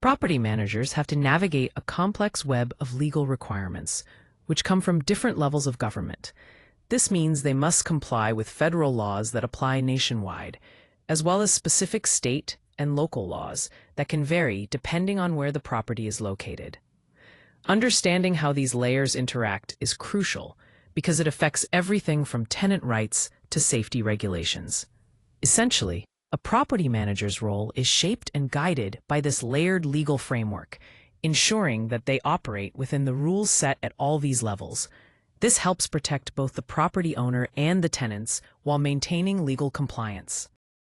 Property managers have to navigate a complex web of legal requirements, which come from different levels of government. This means they must comply with federal laws that apply nationwide, as well as specific state and local laws that can vary depending on where the property is located. Understanding how these layers interact is crucial because it affects everything from tenant rights to safety regulations. Essentially, a property manager's role is shaped and guided by this layered legal framework, ensuring that they operate within the rules set at all these levels. This helps protect both the property owner and the tenants while maintaining legal compliance.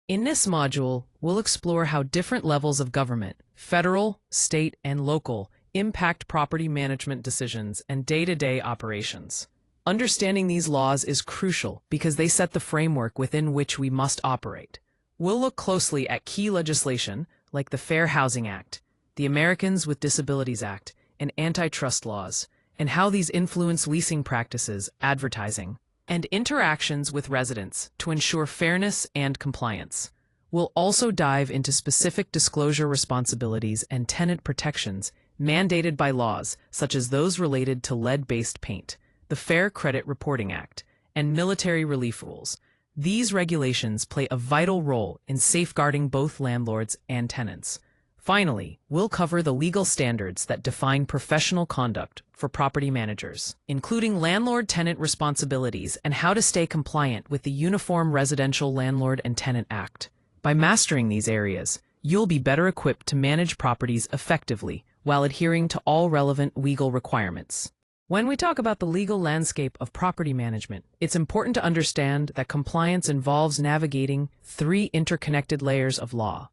In this module, we'll explore how different levels of government, federal, state, and local, impact property management decisions and day-to-day operations. Understanding these laws is crucial because they set the framework within which we must operate. We'll look closely at key legislation like the Fair Housing Act, the Americans with Disabilities Act, and antitrust laws, and how these influence leasing practices, advertising, and interactions with residents to ensure fairness and compliance. We'll also dive into specific disclosure responsibilities and tenant protections mandated by laws such as those related to lead-based paint, the Fair Credit Reporting Act, and military relief rules. These regulations play a vital role in safeguarding both landlords and tenants. Finally, we'll cover the legal standards that define professional conduct for property managers, including landlord-tenant responsibilities and how to stay compliant with the Uniform Residential Landlord and Tenant Act. By mastering these areas, you'll be better equipped to manage properties effectively while adhering to all relevant legal requirements. When we talk about the legal landscape of property management, it's important to understand that compliance involves navigating three interconnected layers of law.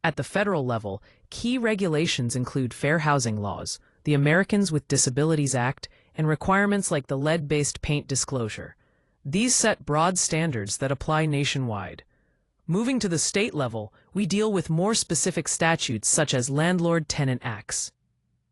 At the federal level, key regulations include fair housing laws, the Americans with Disabilities Act, and requirements like the lead-based paint disclosure. These set broad standards that apply nationwide. Moving to the state level, we deal with more specific statutes such as landlord-tenant acts,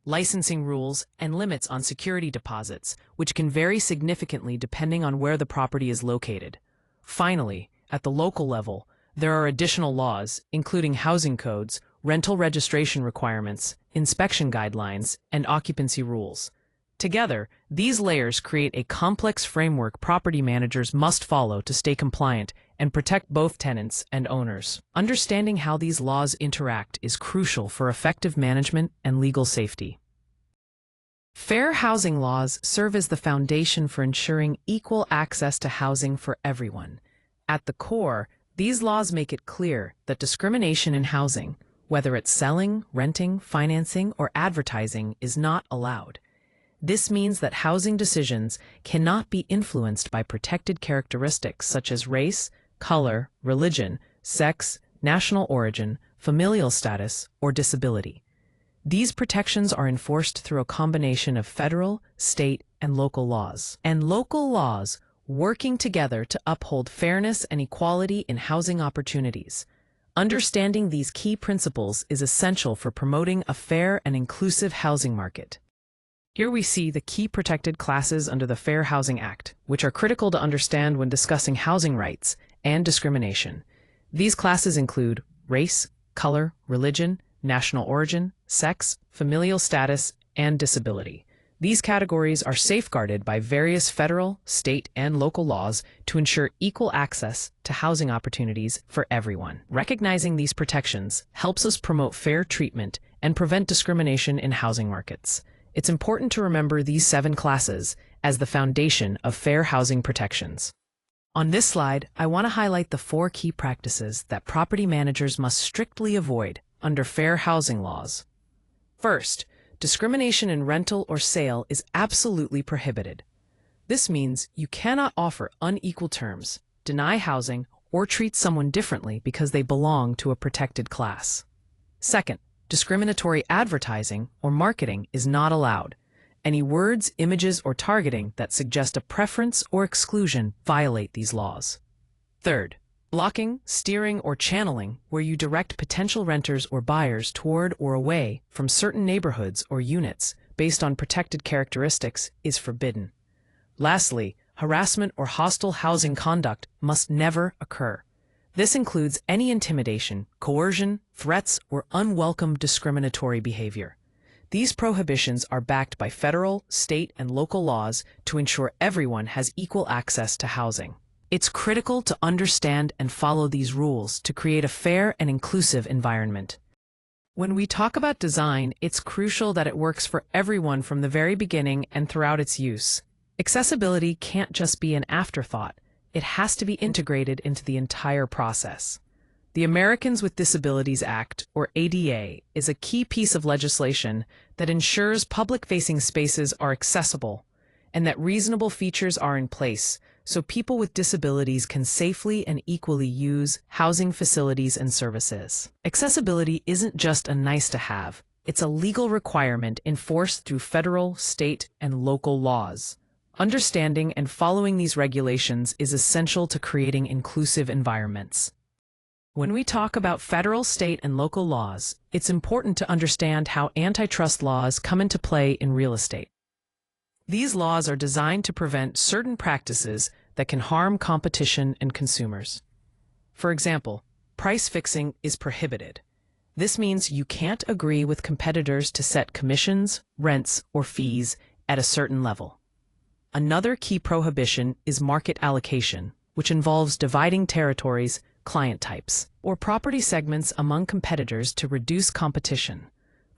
licensing rules, and limits on security deposits, which can vary significantly depending on where the property is located. Finally, at the local level, there are additional laws, including housing codes, rental registration requirements, inspection guidelines, and occupancy rules. Together, these layers create a complex framework property managers must follow to stay compliant and protect both tenants and owners. Understanding how these laws interact is crucial for effective management and legal safety. Fair housing laws serve as the foundation for ensuring equal access to housing for everyone. At the core, these laws make it clear that discrimination in housing, whether it's selling, renting, financing, or advertising, is not allowed. This means that housing decisions cannot be influenced by protected characteristics such as race, color, religion, sex, national origin, familial status, or disability. These protections are enforced through a combination of federal, state, and local laws. Working together to uphold fairness and equality in housing opportunities. Understanding these key principles is essential for promoting a fair and inclusive housing market. Here we see the key protected classes under the Fair Housing Act, which are critical to understand when discussing housing rights and discrimination. These classes include race, color, religion, national origin, sex, familial status, and disability. These categories are safeguarded by various federal, state, and local laws to ensure equal access to housing opportunities for everyone. Recognizing these protections helps us promote fair treatment and prevent discrimination in housing markets. It's important to remember these 7 classes as the foundation of fair housing protections. On this slide, I want to highlight the 4 key practices that property managers must strictly avoid under fair housing laws. First, discrimination in rental or sale is absolutely prohibited. This means you cannot offer unequal terms, deny housing, or treat someone differently because they belong to a protected class. Second, discriminatory advertising or marketing is not allowed. Any words, images, or targeting that suggest a preference or exclusion violate these laws. Third, blocking, steering, or channeling, where you direct potential renters or buyers toward or away from certain neighborhoods or units based on protected characteristics, is forbidden. Lastly, harassment or hostile housing conduct must never occur. This includes any intimidation, coercion, threats, or unwelcome discriminatory behavior. These prohibitions are backed by federal, state, and local laws to ensure everyone has equal access to housing. It's critical to understand and follow these rules to create a fair and inclusive environment. When we talk about design, it's crucial that it works for everyone from the very beginning and throughout its use. Accessibility can't just be an afterthought. It has to be integrated into the entire process. The Americans with Disabilities Act, or ADA, is a key piece of legislation that ensures public-facing spaces are accessible and that reasonable features are in place so people with disabilities can safely and equally use housing facilities and services. Accessibility isn't just a nice-to-have. It's a legal requirement enforced through federal, state, and local laws. Understanding and following these regulations is essential to creating inclusive environments. When we talk about federal, state, and local laws, it's important to understand how antitrust laws come into play in real estate. These laws are designed to prevent certain practices that can harm competition and consumers. For example, price fixing is prohibited. This means you can't agree with competitors to set commissions, rents, or fees at a certain level. Another key prohibition is market allocation, which involves dividing territories, client types, or property segments among competitors to reduce competition.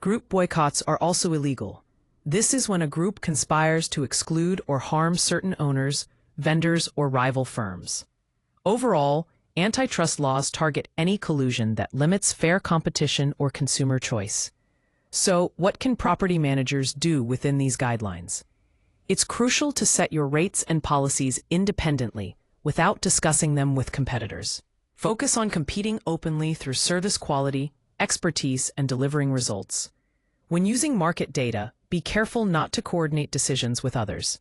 Group boycotts are also illegal. This is when a group conspires to exclude or harm certain owners, vendors, or rival firms. Overall, antitrust laws target any collusion that limits fair competition or consumer choice. So, what can property managers do within these guidelines? It's crucial to set your rates and policies independently without discussing them with competitors. Focus on competing openly through service quality, expertise, and delivering results. When using market data, be careful not to coordinate decisions with others.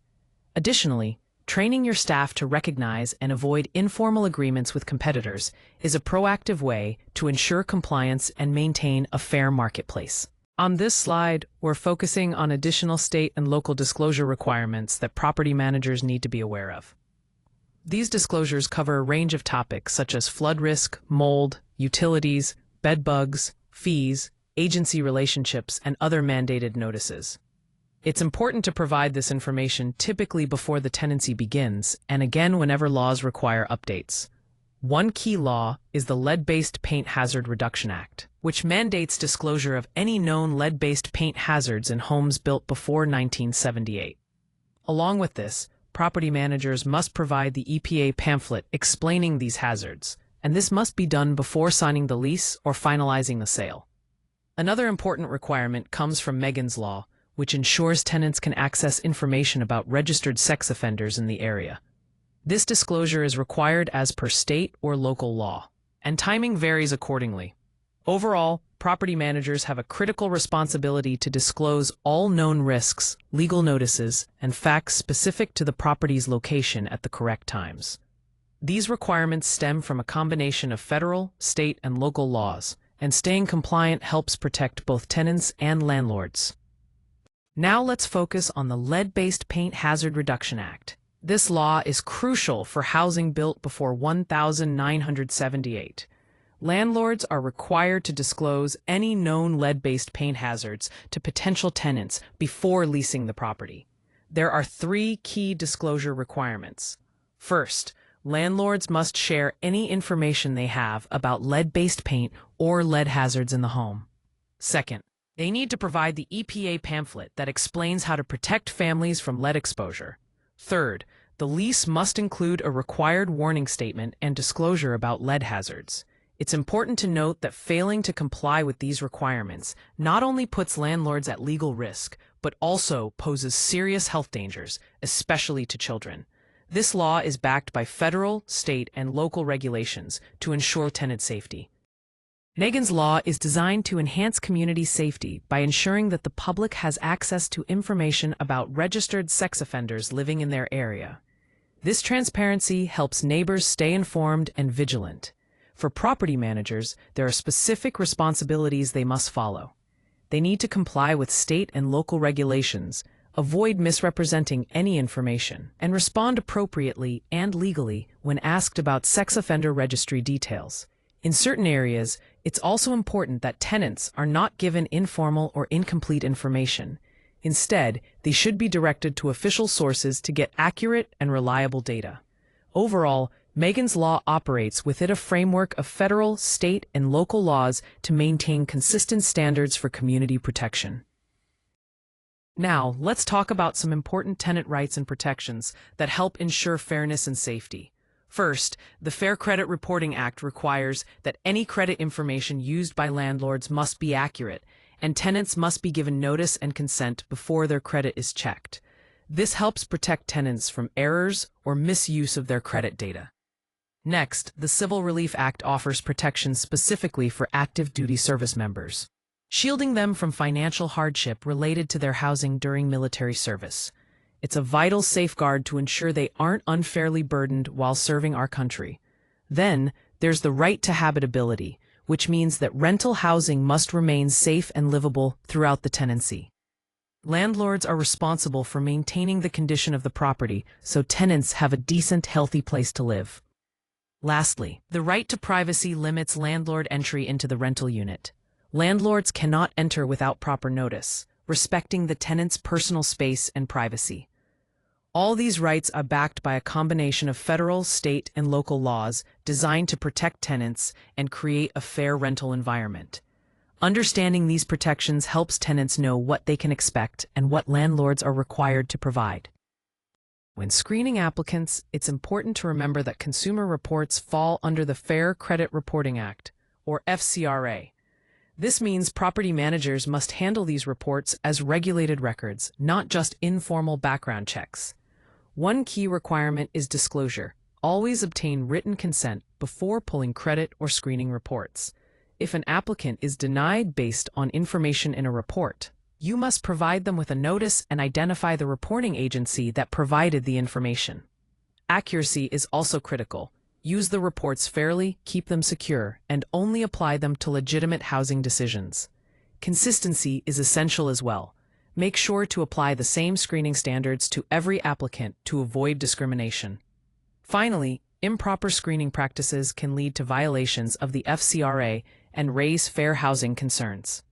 Additionally, training your staff to recognize and avoid informal agreements with competitors is a proactive way to ensure compliance and maintain a fair marketplace. On this slide, we're focusing on additional state and local disclosure requirements that property managers need to be aware of. These disclosures cover a range of topics such as flood risk, mold, utilities, bed bugs, fees, agency relationships, and other mandated notices. It's important to provide this information typically before the tenancy begins, and again whenever laws require updates. One key law is the Lead-Based Paint Hazard Reduction Act, which mandates disclosure of any known lead-based paint hazards in homes built before 1978. Along with this, property managers must provide the EPA pamphlet explaining these hazards, and this must be done before signing the lease or finalizing the sale. Another important requirement comes from Megan's Law, which ensures tenants can access information about registered sex offenders in the area. This disclosure is required as per state or local law, and timing varies accordingly. Overall, property managers have a critical responsibility to disclose all known risks, legal notices, and facts specific to the property's location at the correct times. These requirements stem from a combination of federal, state, and local laws, and staying compliant helps protect both tenants and landlords. Now let's focus on the Lead-Based Paint Hazard Reduction Act. This law is crucial for housing built before 1978. Landlords are required to disclose any known lead-based paint hazards to potential tenants before leasing the property. There are 3 key disclosure requirements. First, landlords must share any information they have about lead-based paint or lead hazards in the home. Second, they need to provide the EPA pamphlet that explains how to protect families from lead exposure. Third, the lease must include a required warning statement and disclosure about lead hazards. It's important to note that failing to comply with these requirements not only puts landlords at legal risk, but also poses serious health dangers, especially to children. This law is backed by federal, state, and local regulations to ensure tenant safety. Megan's Law is designed to enhance community safety by ensuring that the public has access to information about registered sex offenders living in their area. This transparency helps neighbors stay informed and vigilant. For property managers, there are specific responsibilities they must follow. They need to comply with state and local regulations, avoid misrepresenting any information, and respond appropriately and legally when asked about sex offender registry details. In certain areas, it's also important that tenants are not given informal or incomplete information. Instead, they should be directed to official sources to get accurate and reliable data. Overall, Megan's Law operates within a framework of federal, state, and local laws to maintain consistent standards for community protection. Now, let's talk about some important tenant rights and protections that help ensure fairness and safety. First, the Fair Credit Reporting Act requires that any credit information used by landlords must be accurate, and tenants must be given notice and consent before their credit is checked. This helps protect tenants from errors or misuse of their credit data. Next, the Civil Relief Act offers protections specifically for active duty service members, shielding them from financial hardship related to their housing during military service. It's a vital safeguard to ensure they aren't unfairly burdened while serving our country. Then, there's the right to habitability, which means that rental housing must remain safe and livable throughout the tenancy. Landlords are responsible for maintaining the condition of the property so tenants have a decent, healthy place to live. Lastly, the right to privacy limits landlord entry into the rental unit. Landlords cannot enter without proper notice, respecting the tenant's personal space and privacy. All these rights are backed by a combination of federal, state, and local laws designed to protect tenants and create a fair rental environment. Understanding these protections helps tenants know what they can expect and what landlords are required to provide. When screening applicants, it's important to remember that consumer reports fall under the Fair Credit Reporting Act, or FCRA. This means property managers must handle these reports as regulated records, not just informal background checks. One key requirement is disclosure. Always obtain written consent before pulling credit or screening reports. If an applicant is denied based on information in a report, you must provide them with a notice and identify the reporting agency that provided the information. Accuracy is also critical. Use the reports fairly, keep them secure, and only apply them to legitimate housing decisions. Consistency is essential as well. Make sure to apply the same screening standards to every applicant to avoid discrimination. Finally, improper screening practices can lead to violations of the FCRA and raise fair housing concerns.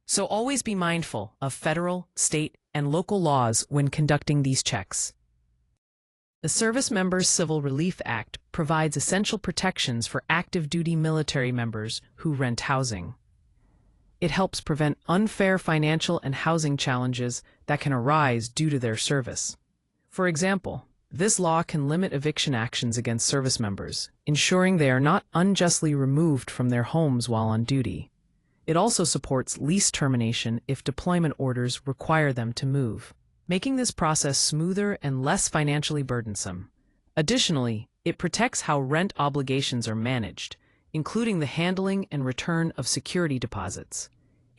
So always be mindful of federal, state, and local laws when conducting these checks. The Service Members Civil Relief Act provides essential protections for active duty military members who rent housing. It helps prevent unfair financial and housing challenges that can arise due to their service. For example, this law can limit eviction actions against service members, ensuring they are not unjustly removed from their homes while on duty. It also supports lease termination if deployment orders require them to move, making this process smoother and less financially burdensome. Additionally, it protects how rent obligations are managed, including the handling and return of security deposits.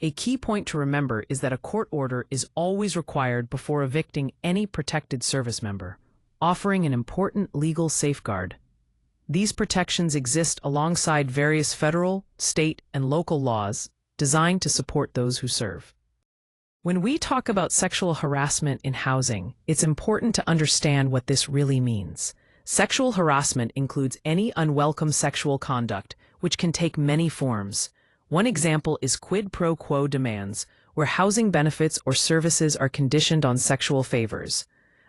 A key point to remember is that a court order is always required before evicting any protected service member, offering an important legal safeguard. These protections exist alongside various federal, state, and local laws designed to support those who serve. When we talk about sexual harassment in housing, it's important to understand what this really means. Sexual harassment includes any unwelcome sexual conduct, which can take many forms. One example is quid pro quo demands, where housing benefits or services are conditioned on sexual favors.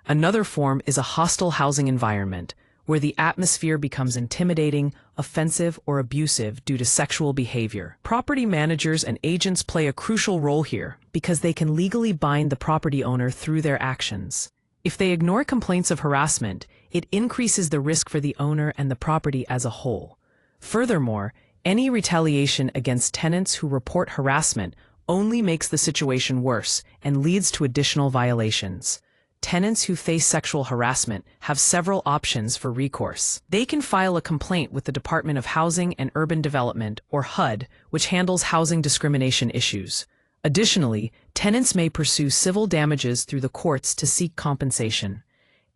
Another form is a hostile housing environment, where the atmosphere becomes intimidating, offensive, or abusive due to sexual behavior. Property managers and agents play a crucial role here because they can legally bind the property owner through their actions. If they ignore complaints of harassment, it increases the risk for the owner and the property as a whole. Furthermore, any retaliation against tenants who report harassment only makes the situation worse and leads to additional violations. Tenants who face sexual harassment have several options for recourse. They can file a complaint with the Department of Housing and Urban Development, or HUD, which handles housing discrimination issues. Additionally, tenants may pursue civil damages through the courts to seek compensation.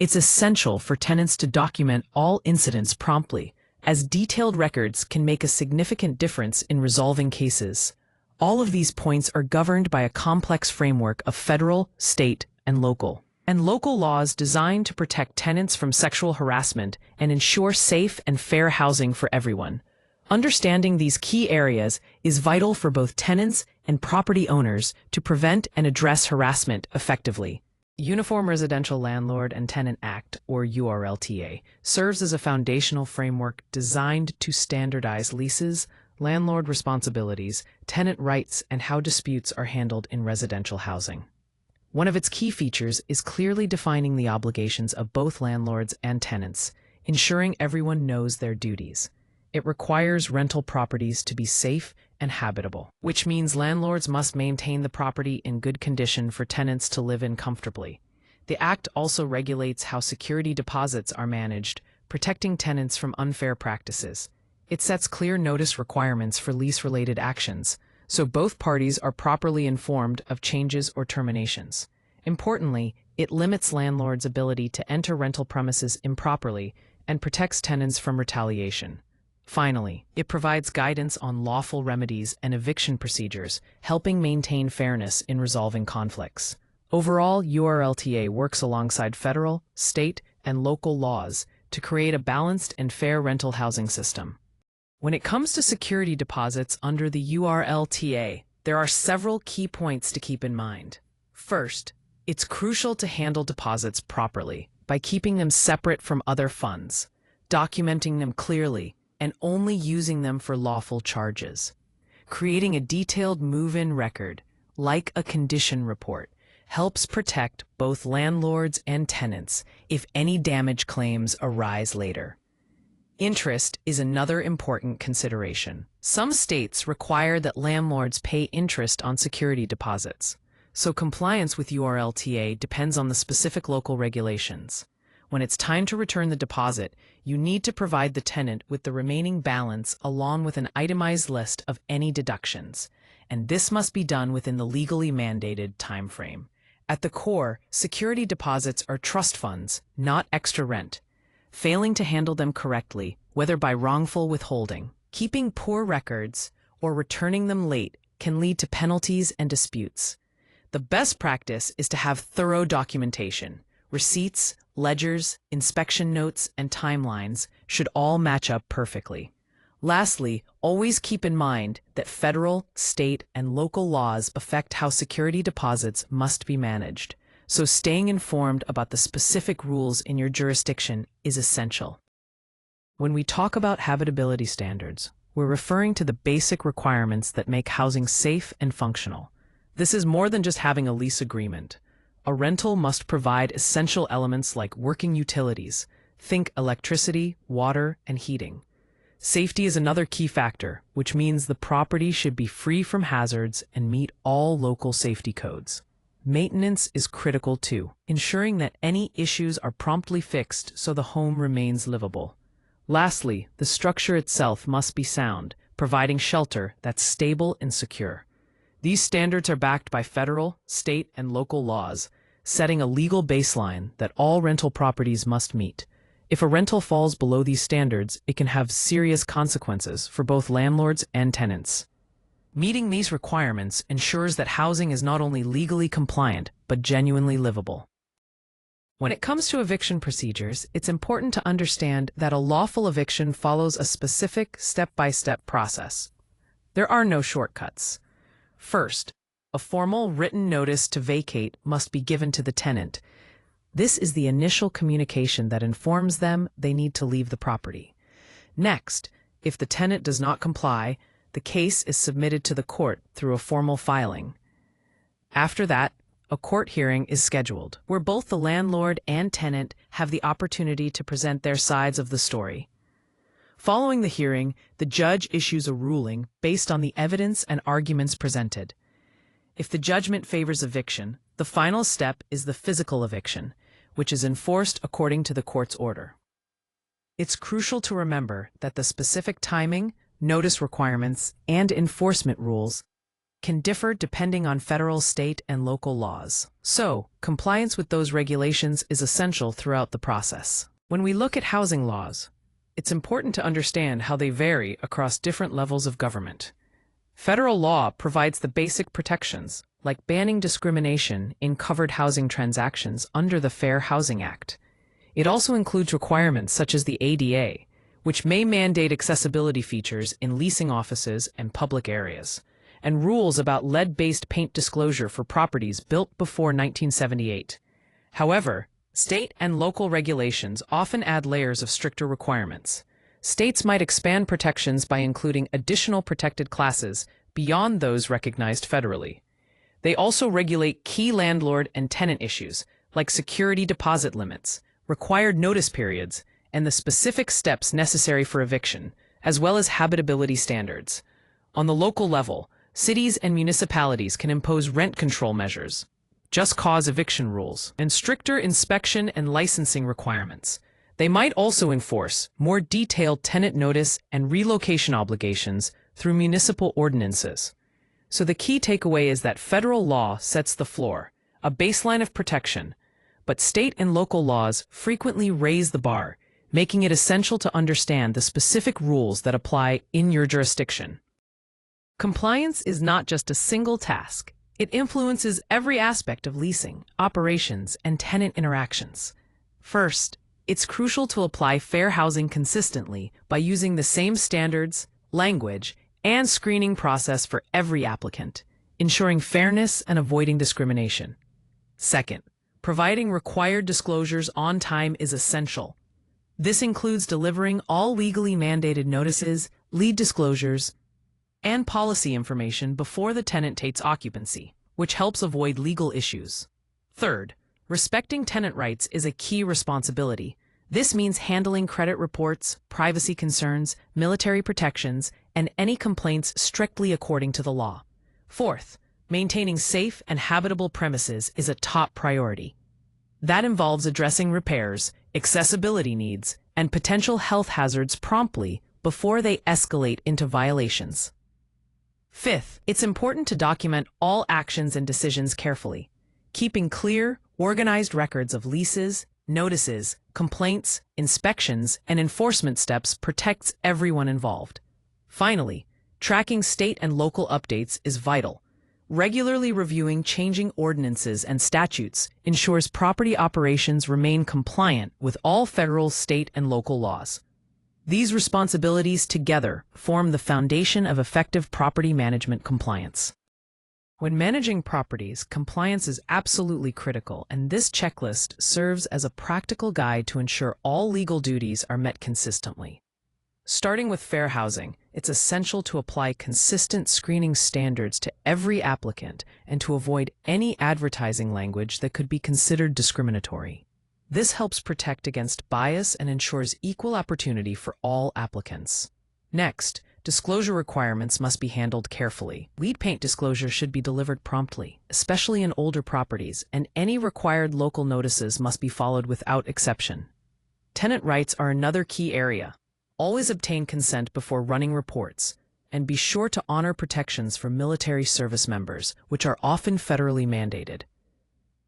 It's essential for tenants to document all incidents promptly, as detailed records can make a significant difference in resolving cases. All of these points are governed by a complex framework of federal, state, and local laws designed to protect tenants from sexual harassment and ensure safe and fair housing for everyone. Understanding these key areas is vital for both tenants and property owners to prevent and address harassment effectively. Uniform Residential Landlord and Tenant Act, or URLTA, serves as a foundational framework designed to standardize leases, landlord responsibilities, tenant rights, and how disputes are handled in residential housing. One of its key features is clearly defining the obligations of both landlords and tenants, ensuring everyone knows their duties. It requires rental properties to be safe and habitable, which means landlords must maintain the property in good condition for tenants to live in comfortably. The Act also regulates how security deposits are managed, protecting tenants from unfair practices. It sets clear notice requirements for lease-related actions, so both parties are properly informed of changes or terminations. Importantly, it limits landlords' ability to enter rental premises improperly and protects tenants from retaliation. Finally, it provides guidance on lawful remedies and eviction procedures, helping maintain fairness in resolving conflicts. Overall, URLTA works alongside federal, state, and local laws to create a balanced and fair rental housing system. When it comes to security deposits under the URLTA, there are several key points to keep in mind. First, it's crucial to handle deposits properly by keeping them separate from other funds, documenting them clearly, and only using them for lawful charges. Creating a detailed move-in record, like a condition report, helps protect both landlords and tenants if any damage claims arise later. Interest is another important consideration. Some states require that landlords pay interest on security deposits, so compliance with URLTA depends on the specific local regulations. When it's time to return the deposit, you need to provide the tenant with the remaining balance along with an itemized list of any deductions, and this must be done within the legally mandated time frame. At the core, security deposits are trust funds, not extra rent. Failing to handle them correctly, whether by wrongful withholding, keeping poor records, or returning them late, can lead to penalties and disputes. The best practice is to have thorough documentation. Receipts, ledgers, inspection notes, and timelines should all match up perfectly. Lastly, always keep in mind that federal, state, and local laws affect how security deposits must be managed, so staying informed about the specific rules in your jurisdiction is essential. When we talk about habitability standards, we're referring to the basic requirements that make housing safe and functional. This is more than just having a lease agreement. A rental must provide essential elements like working utilities. Think electricity, water, and heating. Safety is another key factor, which means the property should be free from hazards and meet all local safety codes. Maintenance is critical too, ensuring that any issues are promptly fixed so the home remains livable. Lastly, the structure itself must be sound, providing shelter that's stable and secure. These standards are backed by federal, state, and local laws, setting a legal baseline that all rental properties must meet. If a rental falls below these standards, it can have serious consequences for both landlords and tenants. Meeting these requirements ensures that housing is not only legally compliant, but genuinely livable. When it comes to eviction procedures, it's important to understand that a lawful eviction follows a specific step-by-step process. There are no shortcuts. First, a formal written notice to vacate must be given to the tenant. This is the initial communication that informs them they need to leave the property. Next, if the tenant does not comply, the case is submitted to the court through a formal filing. After that, a court hearing is scheduled, where both the landlord and tenant have the opportunity to present their sides of the story. Following the hearing, the judge issues a ruling based on the evidence and arguments presented. If the judgment favors eviction, the final step is the physical eviction, which is enforced according to the court's order. It's crucial to remember that the specific timing, notice requirements, and enforcement rules can differ depending on federal, state, and local laws. So, compliance with those regulations is essential throughout the process. When we look at housing laws, it's important to understand how they vary across different levels of government. Federal law provides the basic protections, like banning discrimination in covered housing transactions under the Fair Housing Act. It also includes requirements such as the ADA, which may mandate accessibility features in leasing offices and public areas, and rules about lead-based paint disclosure for properties built before 1978. However, state and local regulations often add layers of stricter requirements. States might expand protections by including additional protected classes beyond those recognized federally. They also regulate key landlord and tenant issues, like security deposit limits, required notice periods, and the specific steps necessary for eviction, as well as habitability standards. On the local level, cities and municipalities can impose rent control measures, just cause eviction rules, and stricter inspection and licensing requirements. They might also enforce more detailed tenant notice and relocation obligations through municipal ordinances. So the key takeaway is that federal law sets the floor, a baseline of protection, but state and local laws frequently raise the bar, making it essential to understand the specific rules that apply in your jurisdiction. Compliance is not just a single task. It influences every aspect of leasing, operations, and tenant interactions. First, it's crucial to apply fair housing consistently by using the same standards, language, and screening process for every applicant, ensuring fairness and avoiding discrimination. Second, providing required disclosures on time is essential. This includes delivering all legally mandated notices, lead disclosures, and policy information before the tenant takes occupancy, which helps avoid legal issues. Third, respecting tenant rights is a key responsibility. This means handling credit reports, privacy concerns, military protections, and any complaints strictly according to the law. Fourth, maintaining safe and habitable premises is a top priority. That involves addressing repairs, accessibility needs, and potential health hazards promptly before they escalate into violations. Fifth, it's important to document all actions and decisions carefully. Keeping clear, organized records of leases, notices, complaints, inspections, and enforcement steps protects everyone involved. Finally, tracking state and local updates is vital. Regularly reviewing changing ordinances and statutes ensures property operations remain compliant with all federal, state, and local laws. These responsibilities together form the foundation of effective property management compliance. When managing properties, compliance is absolutely critical, and this checklist serves as a practical guide to ensure all legal duties are met consistently. Starting with fair housing, it's essential to apply consistent screening standards to every applicant and to avoid any advertising language that could be considered discriminatory. This helps protect against bias and ensures equal opportunity for all applicants. Next, disclosure requirements must be handled carefully. Lead paint disclosure should be delivered promptly, especially in older properties, and any required local notices must be followed without exception. Tenant rights are another key area. Always obtain consent before running reports, and be sure to honor protections for military service members, which are often federally mandated.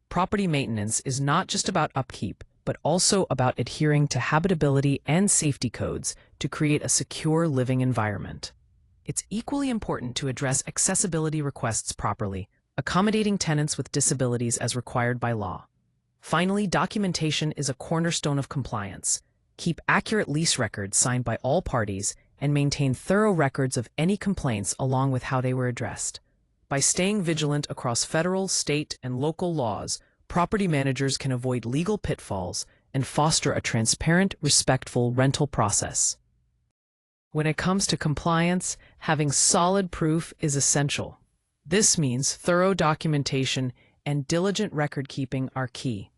Property maintenance is not just about upkeep, but also about adhering to habitability and safety codes to create a secure living environment. It's equally important to address accessibility requests properly, accommodating tenants with disabilities as required by law. Finally, documentation is a cornerstone of compliance. Keep accurate lease records signed by all parties and maintain thorough records of any complaints along with how they were addressed. By staying vigilant across federal, state, and local laws, property managers can avoid legal pitfalls and foster a transparent, respectful rental process. When it comes to compliance, having solid proof is essential. This means thorough documentation and diligent record-keeping are key.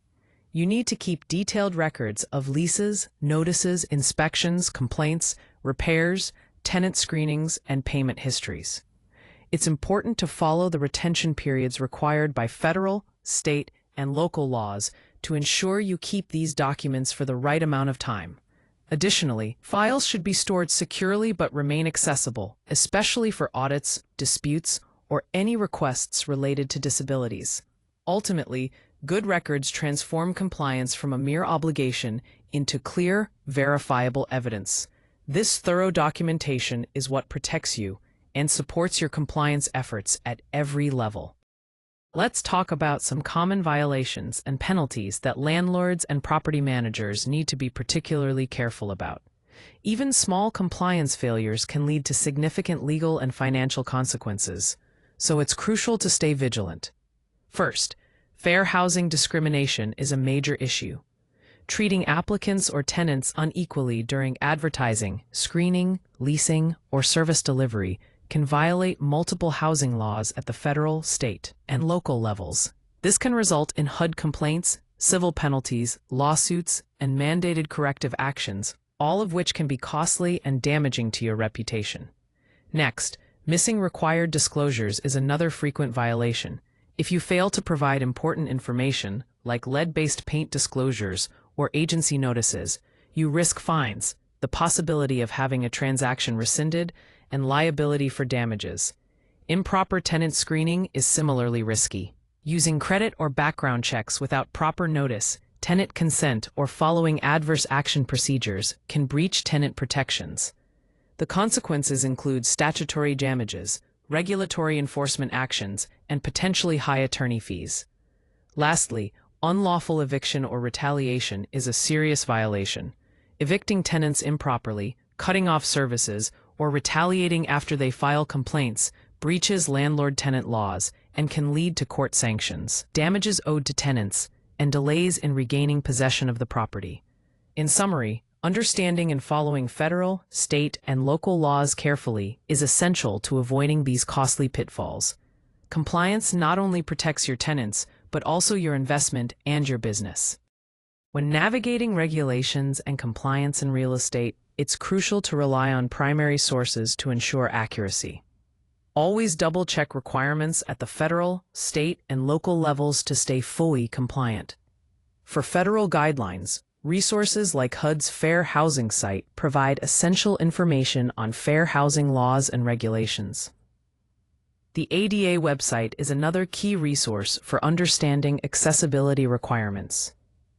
You need to keep detailed records of leases, notices, inspections, complaints, repairs, tenant screenings, and payment histories. It's important to follow the retention periods required by federal, state, and local laws to ensure you keep these documents for the right amount of time. Additionally, files should be stored securely but remain accessible, especially for audits, disputes, or any requests related to disabilities. Ultimately, good records transform compliance from a mere obligation into clear, verifiable evidence. This thorough documentation is what protects you and supports your compliance efforts at every level. Let's talk about some common violations and penalties that landlords and property managers need to be particularly careful about. Even small compliance failures can lead to significant legal and financial consequences, so it's crucial to stay vigilant. First, fair housing discrimination is a major issue. Treating applicants or tenants unequally during advertising, screening, leasing, or service delivery can violate multiple housing laws at the federal, state, and local levels. This can result in HUD complaints, civil penalties, lawsuits, and mandated corrective actions, all of which can be costly and damaging to your reputation. Next, missing required disclosures is another frequent violation. If you fail to provide important information, like lead-based paint disclosures or agency notices, you risk fines, the possibility of having a transaction rescinded, and liability for damages. Improper tenant screening is similarly risky. Using credit or background checks without proper notice, tenant consent, or following adverse action procedures can breach tenant protections. The consequences include statutory damages, regulatory enforcement actions, and potentially high attorney fees. Lastly, unlawful eviction or retaliation is a serious violation. Evicting tenants improperly, cutting off services, or retaliating after they file complaints breaches landlord-tenant laws and can lead to court sanctions, damages owed to tenants, and delays in regaining possession of the property. In summary, understanding and following federal, state, and local laws carefully is essential to avoiding these costly pitfalls. Compliance not only protects your tenants, but also your investment and your business. When navigating regulations and compliance in real estate, it's crucial to rely on primary sources to ensure accuracy. Always double-check requirements at the federal, state, and local levels to stay fully compliant. For federal guidelines, resources like HUD's Fair Housing site provide essential information on fair housing laws and regulations. The ADA website is another key resource for understanding accessibility requirements.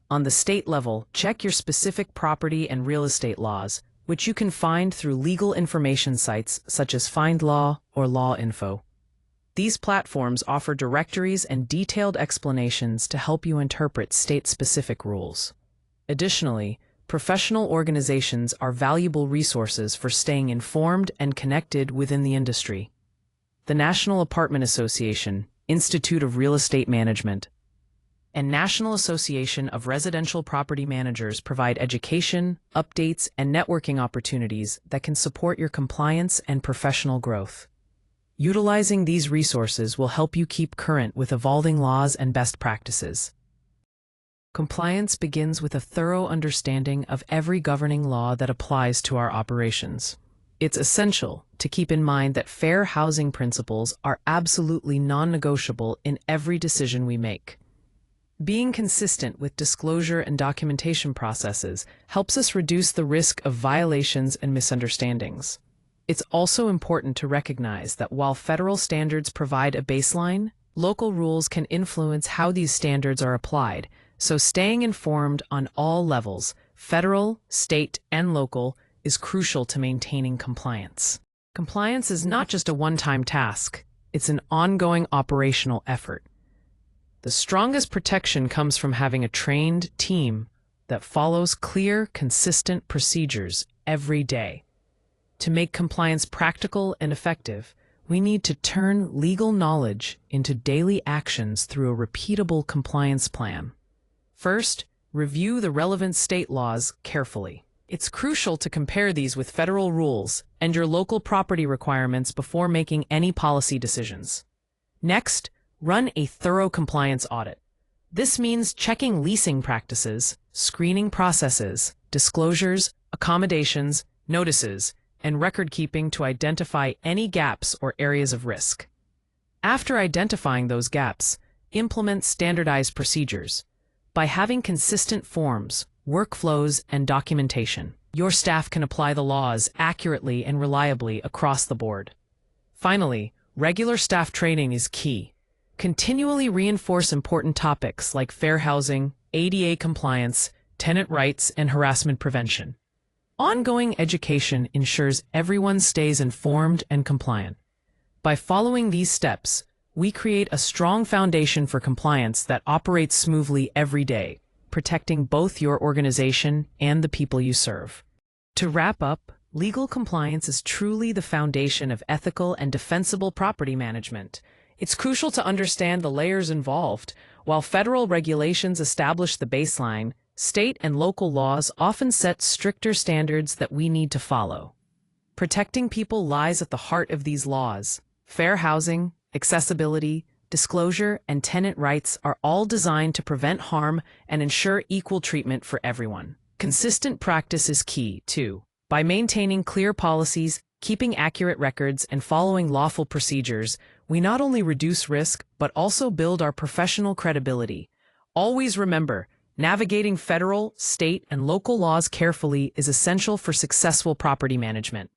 On the state level, check your specific property and real estate laws, which you can find through legal information sites such as FindLaw or LawInfo. These platforms offer directories and detailed explanations to help you interpret state-specific rules. Additionally, professional organizations are valuable resources for staying informed and connected within the industry. The National Apartment Association, Institute of Real Estate Management, and National Association of Residential Property Managers provide education, updates, and networking opportunities that can support your compliance and professional growth. Utilizing these resources will help you keep current with evolving laws and best practices. Compliance begins with a thorough understanding of every governing law that applies to our operations. It's essential to keep in mind that fair housing principles are absolutely non-negotiable in every decision we make. Being consistent with disclosure and documentation processes helps us reduce the risk of violations and misunderstandings. It's also important to recognize that while federal standards provide a baseline, local rules can influence how these standards are applied, so staying informed on all levels, federal, state, and local, is crucial to maintaining compliance. Compliance is not just a one-time task, it's an ongoing operational effort. The strongest protection comes from having a trained team that follows clear, consistent procedures every day. To make compliance practical and effective, we need to turn legal knowledge into daily actions through a repeatable compliance plan. First, review the relevant state laws carefully. It's crucial to compare these with federal rules and your local property requirements before making any policy decisions. Next, run a thorough compliance audit. This means checking leasing practices, screening processes, disclosures, accommodations, notices, and record-keeping to identify any gaps or areas of risk. After identifying those gaps, implement standardized procedures. By having consistent forms, workflows, and documentation, your staff can apply the laws accurately and reliably across the board. Finally, regular staff training is key. Continually reinforce important topics like fair housing, ADA compliance, tenant rights, and harassment prevention. Ongoing education ensures everyone stays informed and compliant. By following these steps, we create a strong foundation for compliance that operates smoothly every day, protecting both your organization and the people you serve. To wrap up, legal compliance is truly the foundation of ethical and defensible property management. It's crucial to understand the layers involved. While federal regulations establish the baseline, state and local laws often set stricter standards that we need to follow. Protecting people lies at the heart of these laws. Fair housing, accessibility, disclosure, and tenant rights are all designed to prevent harm and ensure equal treatment for everyone. Consistent practice is key, too. By maintaining clear policies, keeping accurate records, and following lawful procedures, we not only reduce risk, but also build our professional credibility. Always remember, navigating federal, state, and local laws carefully is essential for successful property management.